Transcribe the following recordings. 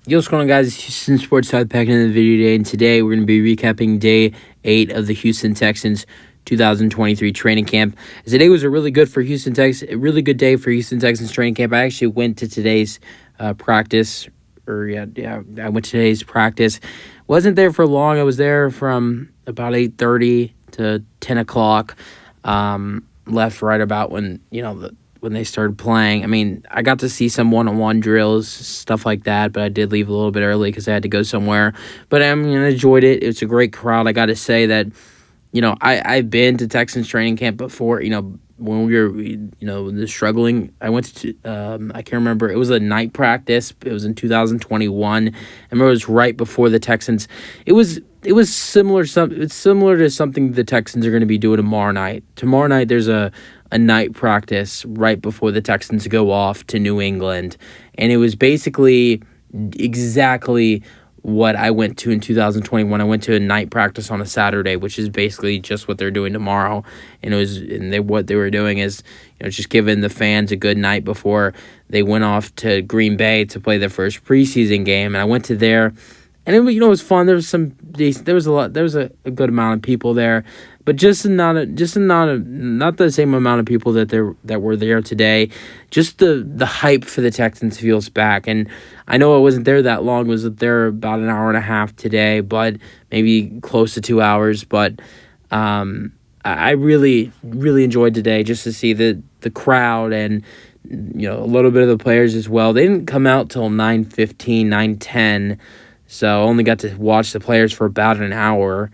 Yo, what's going on, guys? It's Houston Sports South back in the video today, and today we're going to be recapping Day 8 of the Houston Texans 2023 training camp. Today was a really good day for Houston Texans training camp. I actually went to today's practice, I went to today's practice. Wasn't there for long. I was there from about 8:30 to 10 o'clock. Left right about when when they started playing. I mean, I got to see some one-on-one drills, stuff like that, but I did leave a little bit early because I had to go somewhere. But I enjoyed it. It was a great crowd. I got to say that, I've been to Texans training camp before, when we were, struggling. I went to, I can't remember. It was a night practice. It was in 2021. I remember it was right before the Texans. It was similar. It's similar to something the Texans are going to be doing tomorrow night. Tomorrow night, there's a night practice right before the Texans go off to New England. And it was basically exactly what I went to in 2021. I went to a night practice on a Saturday, which is basically just what they're doing tomorrow. And what they were doing is, just giving the fans a good night before they went off to Green Bay to play their first preseason game. And I went to there, and it was fun. There was a good amount of people there, but not the same amount of people that were there today. Just the hype for the Texans feels back, and I know I wasn't there that long. I was there about an hour and a half today, but maybe close to 2 hours. But I really enjoyed today just to see the crowd and a little bit of the players as well. They didn't come out till 9:15, 9:10. So I only got to watch the players for about an hour,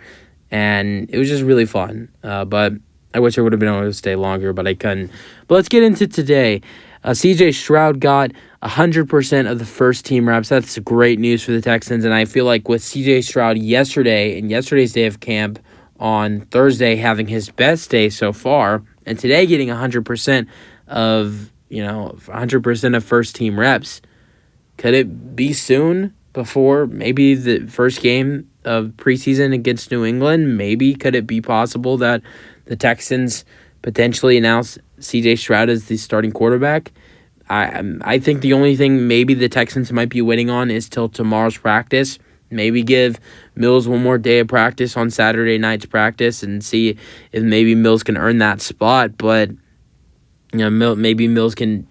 and it was just really fun. But I wish I would have been able to stay longer, but I couldn't. But let's get into today. C.J. Stroud got 100% of the first team reps. That's great news for the Texans, and I feel like with C.J. Stroud yesterday's day of camp on Thursday having his best day so far, and today getting 100% of 100% of first team reps, could it be soon? Before maybe the first game of preseason against New England? Maybe could it be possible that the Texans potentially announce C.J. Stroud as the starting quarterback? I think the only thing maybe the Texans might be waiting on is till tomorrow's practice. Maybe give Mills one more day of practice on Saturday night's practice and see if maybe Mills can earn that spot. But maybe Mills can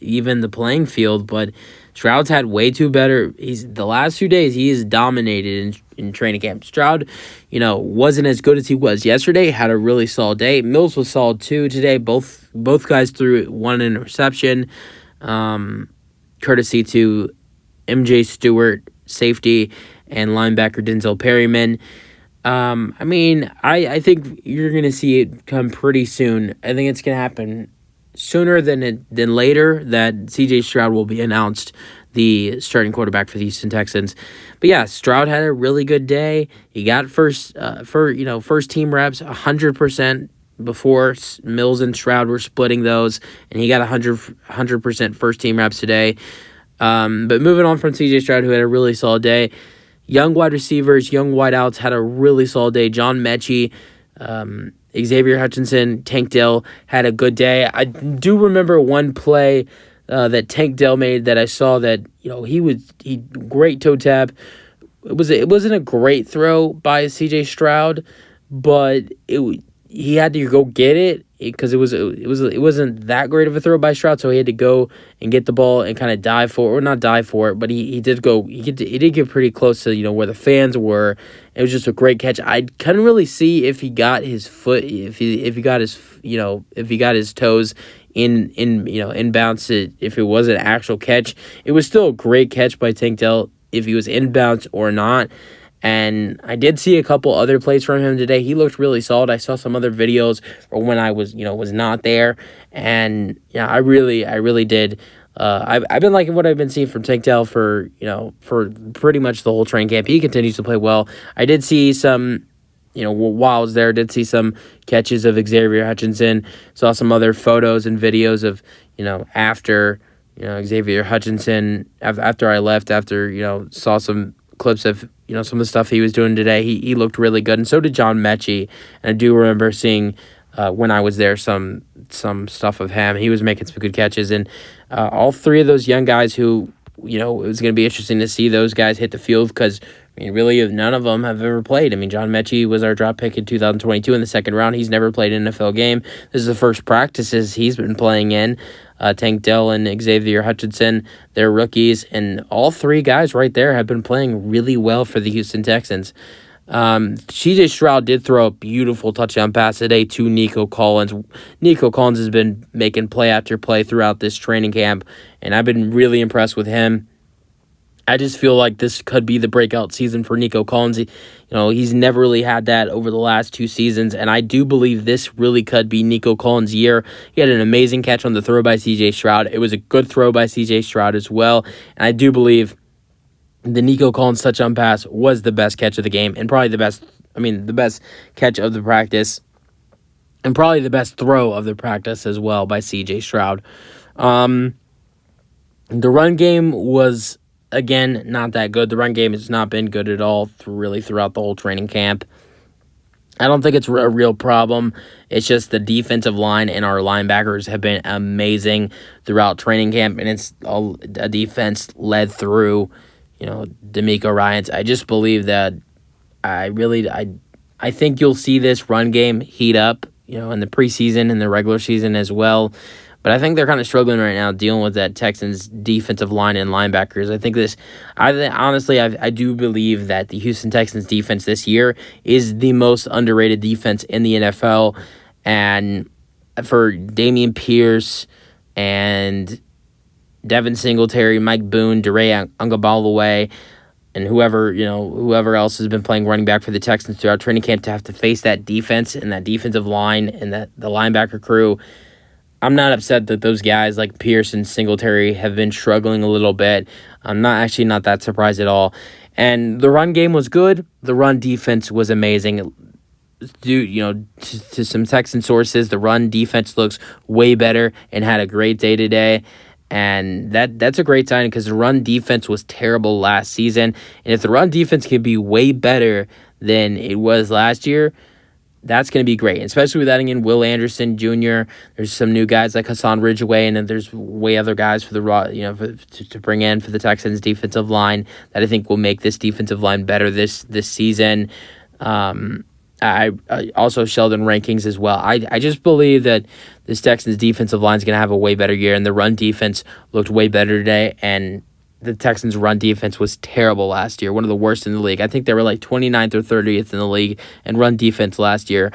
even the playing field, but Stroud's had way too better. The last 2 days he has dominated in training camp. Stroud, wasn't as good as he was yesterday. Had a really solid day. Mills was solid too today. Both guys threw one interception, courtesy to MJ Stewart, safety, and linebacker Denzel Perryman. I think you're gonna see it come pretty soon. I think it's gonna happen sooner than later that C.J. Stroud will be announced the starting quarterback for the Houston Texans. But yeah, Stroud had a really good day. He got first team reps 100% before Mills and Stroud were splitting those, and he got 100% first team reps today. But moving on from C.J. Stroud, who had a really solid day, young wide receivers, young wideouts had a really solid day. John Mechie, Xavier Hutchinson, Tank Dell had a good day. I do remember one play that Tank Dell made that I saw that he great toe tap. It wasn't a great throw by C.J. Stroud, but he had to go get it because it wasn't that great of a throw by Stroud, so he had to go and get the ball and kind of dive for it, or not dive for it, but he did get pretty close to where the fans were. It was just a great catch. I couldn't really see if he got his foot, if he got his toes in bounds. If it was an actual catch, it was still a great catch by Tank Dell if he was in bounds or not. And I did see a couple other plays from him today. He looked really solid. I saw some other videos when I was not there, and I really did. I've been liking what I've been seeing from Tank Dell for pretty much the whole training camp. He continues to play well. I did see some, while I was there, did see some catches of Xavier Hutchinson. Saw some other photos and videos of after Xavier Hutchinson after I left. Saw some clips of some of the stuff he was doing today. He looked really good, and so did John Mechie. And I do remember seeing when I was there some stuff of him. He was making some good catches, and all three of those young guys who it was going to be interesting to see those guys hit the field because, really, none of them have ever played. John Mechie was our draft pick in 2022 in the second round. He's never played an NFL game. This is the first practices he's been playing in. Tank Dell and Xavier Hutchinson, they're rookies, and all three guys right there have been playing really well for the Houston Texans. CJ Stroud did throw a beautiful touchdown pass today to Nico Collins. Nico Collins has been making play after play throughout this training camp, and I've been really impressed with him. I just feel like this could be the breakout season for Nico Collins. He's never really had that over the last 2 seasons, and I do believe this really could be Nico Collins' year. He had an amazing catch on the throw by CJ Stroud. It was a good throw by CJ Stroud as well, and I do believe the Nico Collins touchdown pass was the best catch of the game and probably the best catch of the practice and probably the best throw of the practice as well by CJ Stroud. The run game was, again, not that good. The run game has not been good at all throughout the whole training camp. I don't think it's a real problem. It's just the defensive line and our linebackers have been amazing throughout training camp, and it's a defense led through D'Amico Ryans. I just believe that I think you'll see this run game heat up, in the preseason and the regular season as well. But I think they're kind of struggling right now dealing with that Texans defensive line and linebackers. I do believe that the Houston Texans defense this year is the most underrated defense in the NFL. And for Dameon Pierce and Devin Singletary, Mike Boone, DeRay Ungabalaway, and whoever else has been playing running back for the Texans throughout training camp to have to face that defense and that defensive line and the linebacker crew, I'm not upset that those guys like Pierce and Singletary have been struggling a little bit. I'm not that surprised at all. And the run game was good. The run defense was amazing. To some Texan sources, the run defense looks way better and had a great day today. And that's a great sign because the run defense was terrible last season. And if the run defense can be way better than it was last year, that's going to be great, especially with adding in Will Anderson Jr. There's some new guys like Hassan Ridgeway, and then there's way other guys for to bring in for the Texans defensive line that I think will make this defensive line better this season. I also Sheldon Rankings as well. I just believe that this Texans defensive line is going to have a way better year, and the run defense looked way better today, and the Texans' run defense was terrible last year, one of the worst in the league. I think they were like 29th or 30th in the league in run defense last year.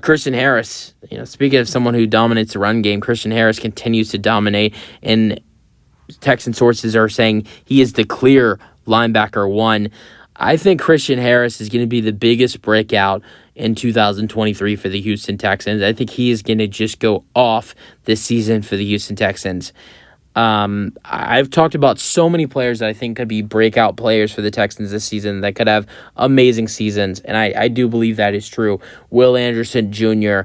Christian Harris, speaking of someone who dominates the run game, Christian Harris continues to dominate, and Texan sources are saying he is the clear linebacker one. I think Christian Harris is going to be the biggest breakout in 2023 for the Houston Texans. I think he is going to just go off this season for the Houston Texans. I've talked about so many players that I think could be breakout players for the Texans this season that could have amazing seasons, and I do believe that is true. Will Anderson Jr.,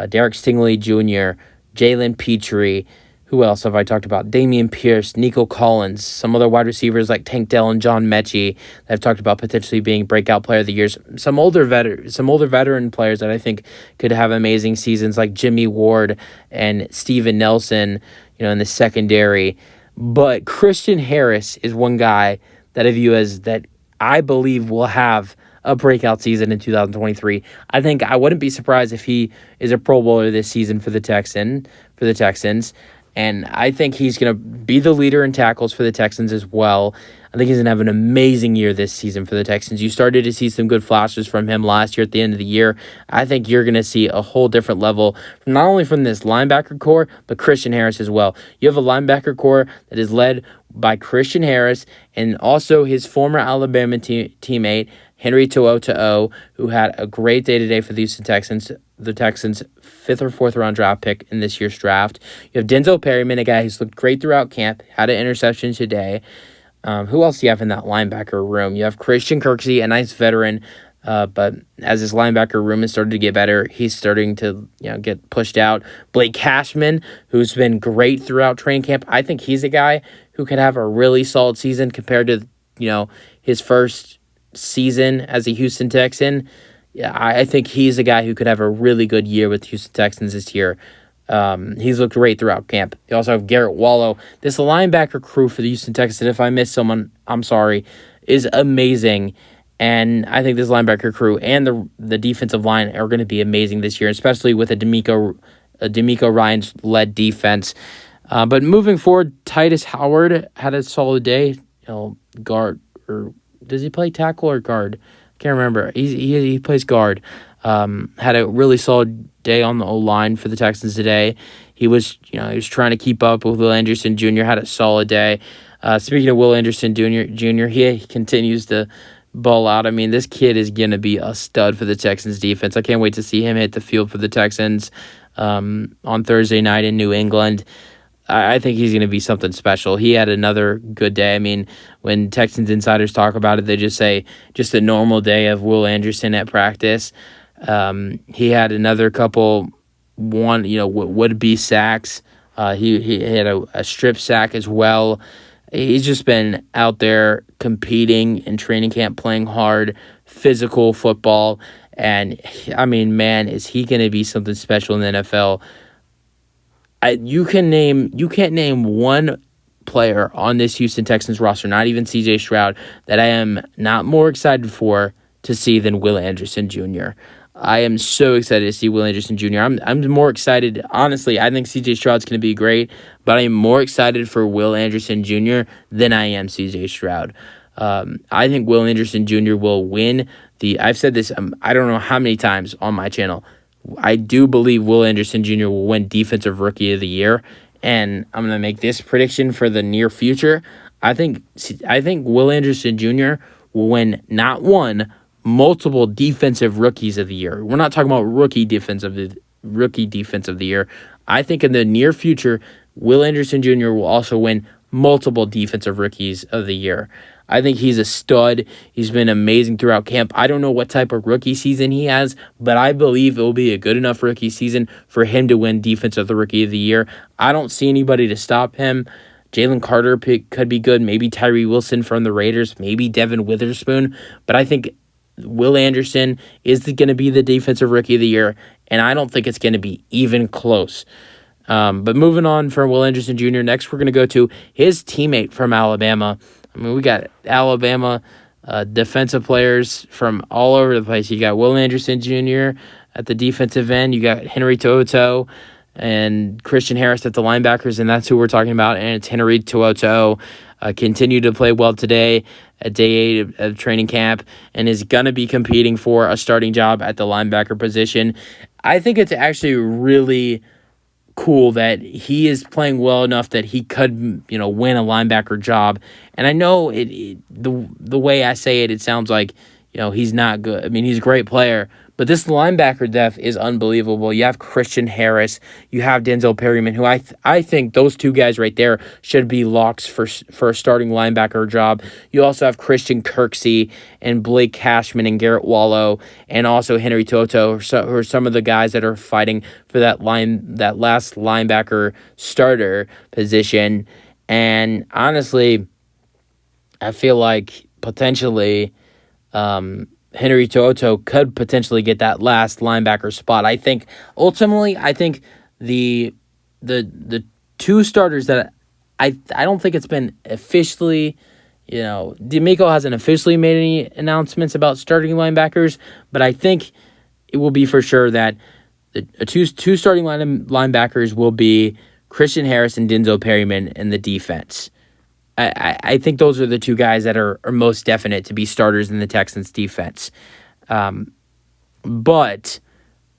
Derek Stingley Jr., Jalen Petrie. Who else have I talked about? Dameon Pierce, Nico Collins, some other wide receivers like Tank Dell and John Mechie that I've talked about potentially being breakout player of the years. Some older veteran players that I think could have amazing seasons like Jimmy Ward and Steven Nelson, in the secondary. But Christian Harris is one guy that I view as that I believe will have a breakout season in 2023. I think I wouldn't be surprised if he is a Pro Bowler this season for the Texans. And I think he's going to be the leader in tackles for the Texans as well. I think he's going to have an amazing year this season for the Texans. You started to see some good flashes from him last year at the end of the year. I think you're going to see a whole different level, not only from this linebacker core, but Christian Harris as well. You have a linebacker core that is led by Christian Harris and also his former Alabama teammate, Henry To'o, who had a great day today for the Houston Texans. The Texans' 5th or 4th round draft pick in this year's draft. You have Denzel Perryman, a guy who's looked great throughout camp, had an interception today. Who else do you have in that linebacker room? You have Christian Kirksey, a nice veteran, but as his linebacker room has started to get better, he's starting to get pushed out. Blake Cashman, who's been great throughout training camp, I think he's a guy who could have a really solid season compared to his first season as a Houston Texan. Yeah, I think he's a guy who could have a really good year with Houston Texans this year. He's looked great throughout camp. They also have Garrett Wallow. This linebacker crew for the Houston Texans, and if I missed someone, I'm sorry, is amazing. And I think this linebacker crew and the defensive line are going to be amazing this year, especially with a D'Amico Ryans led defense. But moving forward, Titus Howard had a solid day. Guard, or does he play tackle or guard? Can't remember. He plays guard. Had a really solid day on the O-line for the Texans today. He was trying to keep up with Will Anderson Jr. Had a solid day. Speaking of Will Anderson Jr., he continues to ball out. I mean, this kid is going to be a stud for the Texans defense. I can't wait to see him hit the field for the Texans on Thursday night in New England. I think he's going to be something special. He had another good day. I mean, when Texans insiders talk about it, they just say just a normal day of Will Anderson at practice. He had another couple would-be sacks. He had a strip sack as well. He's just been out there competing in training camp, playing hard, physical football. And, I mean, man, is he going to be something special in the NFL. You can't name one player on this Houston Texans roster, not even C.J. Stroud, that I am not more excited for to see than Will Anderson Jr. I am so excited to see Will Anderson Jr. I'm more excited. Honestly, I think C.J. Stroud's going to be great, but I am more excited for Will Anderson Jr. than I am C.J. Stroud. I think Will Anderson Jr. will win I've said this I don't know how many times on my channel. I do believe Will Anderson Jr. will win Defensive Rookie of the Year, and I'm going to make this prediction for the near future. I think Will Anderson Jr. will win not one, multiple Defensive Rookies of the Year. We're not talking about rookie defense of the year. I think in the near future, Will Anderson Jr. will also win multiple Defensive Rookies of the Year. I think he's a stud. He's been amazing throughout camp. I don't know what type of rookie season he has, but I believe it will be a good enough rookie season for him to win Defensive Rookie of the Year. I don't see anybody to stop him. Jalen Carter could be good. Maybe Tyree Wilson from the Raiders. Maybe Devin Witherspoon. But I think Will Anderson is going to be the Defensive Rookie of the Year, and I don't think it's going to be even close. But moving on from Will Anderson Jr., next we're going to go to his teammate from Alabama. I mean, we got Alabama defensive players from all over the place. You got Will Anderson Jr. at the defensive end. You got Henry To'oTo'o and Christian Harris at the linebackers, and that's who we're talking about. And it's Henry To'oTo'o. Continued to play well today at day 8 of training camp and is going to be competing for a starting job at the linebacker position. I think it's actually really cool that he is playing well enough that he could, win a linebacker job. And I know the way I say it, it sounds like, he's not good. I mean, he's a great player, but this linebacker depth is unbelievable. You have Christian Harris, you have Denzel Perryman, who I think those two guys right there should be locks for a starting linebacker job. You also have Christian Kirksey and Blake Cashman and Garrett Wallow and also Henry To'oTo'o, who are some of the guys that are fighting for that last linebacker starter position. And honestly, I feel like potentially Henry To'oTo'o could potentially get that last linebacker spot. I think ultimately, the two starters that I don't think it's been officially, D'Amico hasn't officially made any announcements about starting linebackers, but I think it will be for sure that the two starting linebackers will be Christian Harris and Denzel Perryman in the defense. I think those are the two guys that are most definite to be starters in the Texans defense. But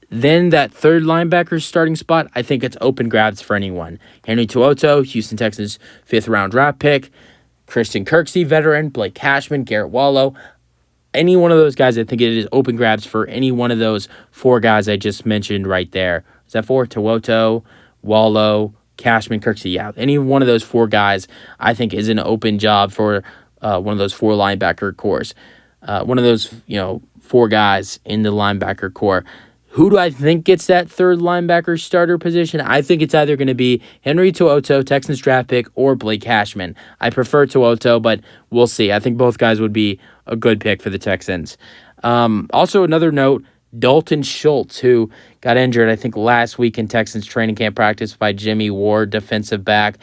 then that third linebacker starting spot, I think it's open grabs for anyone. Henry To'oTo'o, Houston Texans 5th-round draft pick. Christian Kirksey, veteran. Blake Cashman, Garrett Wallow. Any one of those guys, I think it is open grabs for any one of those four guys I just mentioned right there. Is that four? To'oTo'o, Wallow, Cashman, Kirksey, yeah. Any one of those four guys, I think, is an open job for one of those four linebacker cores. One of those, four guys in the linebacker core. Who do I think gets that third linebacker starter position? I think it's either going to be Henry To'oTo'o, Texans draft pick, or Blake Cashman. I prefer To'oTo'o, but we'll see. I think both guys would be a good pick for the Texans. Also, another note, Dalton Schultz, who got injured, I think, last week in Texans training camp practice by Jimmy Ward, defensive back,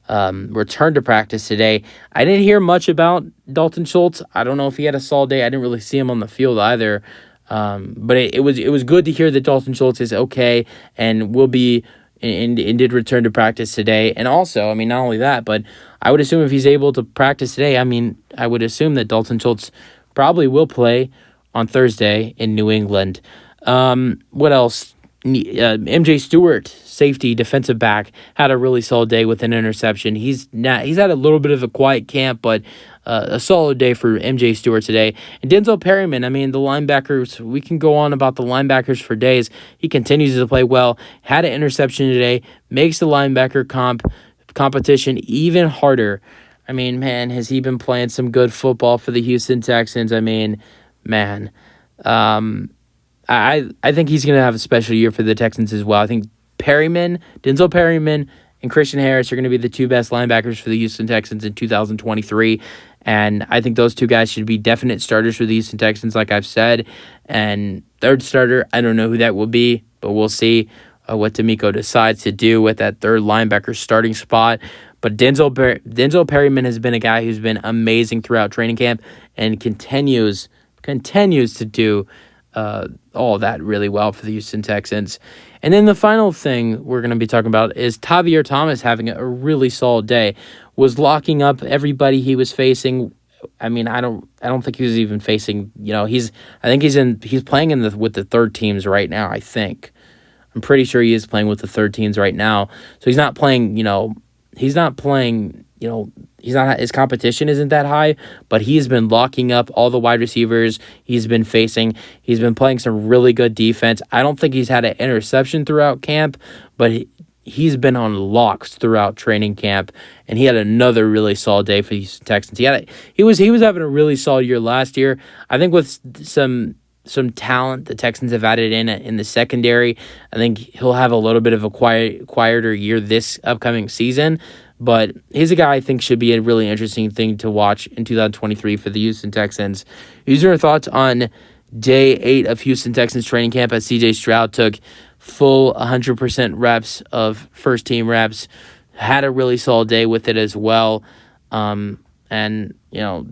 returned to practice today. I didn't hear much about Dalton Schultz. I don't know if he had a solid day. I didn't really see him on the field either. But it was good to hear that Dalton Schultz is okay and will be and did return to practice today. And also, I mean, not only that, but I would assume if he's able to practice today, I mean, I would assume that Dalton Schultz probably will play on Thursday in New England. What else? MJ Stewart, safety, defensive back, had a really solid day with an interception. He's had a little bit of a quiet camp, but a solid day for MJ Stewart today. And Denzel Perryman, I mean, the linebackers, we can go on about the linebackers for days. He continues to play well, had an interception today, makes the linebacker competition even harder. I mean, man, has he been playing some good football for the Houston Texans? I mean, man, I think he's going to have a special year for the Texans as well. I think Denzel Perryman, and Christian Harris are going to be the two best linebackers for the Houston Texans in 2023. And I think those two guys should be definite starters for the Houston Texans, like I've said. And third starter, I don't know who that will be, but we'll see what D'Amico decides to do with that third linebacker starting spot. But Denzel Perryman has been a guy who's been amazing throughout training camp and continues to do all of that really well for the Houston Texans. And then the final thing we're going to be talking about is Tavierre Thomas having a really solid day. Was locking up everybody he was facing. I mean, I don't think he was even facing, he's playing with the third teams right now, I think. I'm pretty sure he is playing with the third teams right now. So he's not playing, his competition isn't that high, but he's been locking up all the wide receivers he's been facing. He's been playing some really good defense. I don't think he's had an interception throughout camp, but he's been on locks throughout training camp, and he had another really solid day for the Texans. He was having a really solid year last year. I think with some talent the Texans have added in the secondary, I think he'll have a little bit of a quieter year this upcoming season. But he's a guy I think should be a really interesting thing to watch in 2023 for the Houston Texans. These are our thoughts on Day 8 of Houston Texans training camp as C.J. Stroud took full 100% reps of first-team reps, had a really solid day with it as well. And,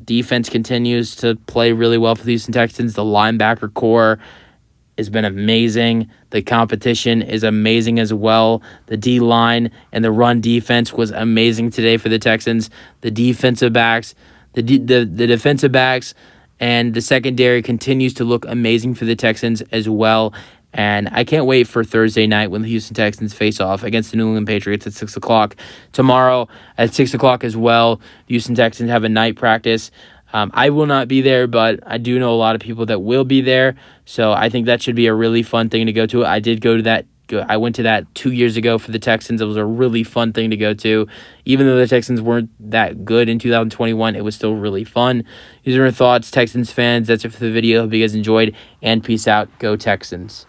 defense continues to play really well for the Houston Texans. The linebacker core has been amazing. The competition is amazing as well. The D-line and the run defense was amazing today for the Texans. The defensive backs, the defensive backs, and the secondary continues to look amazing for the Texans as well. And I can't wait for Thursday night when the Houston Texans face off against the New England Patriots at 6 o'clock. Tomorrow at 6 o'clock as well, the Houston Texans have a night practice. I will not be there, but I do know a lot of people that will be there. So I think that should be a really fun thing to go to. I did go to that. I went to that 2 years ago for the Texans. It was a really fun thing to go to. Even though the Texans weren't that good in 2021, it was still really fun. These are our thoughts, Texans fans. That's it for the video. Hope you guys enjoyed, and peace out. Go Texans.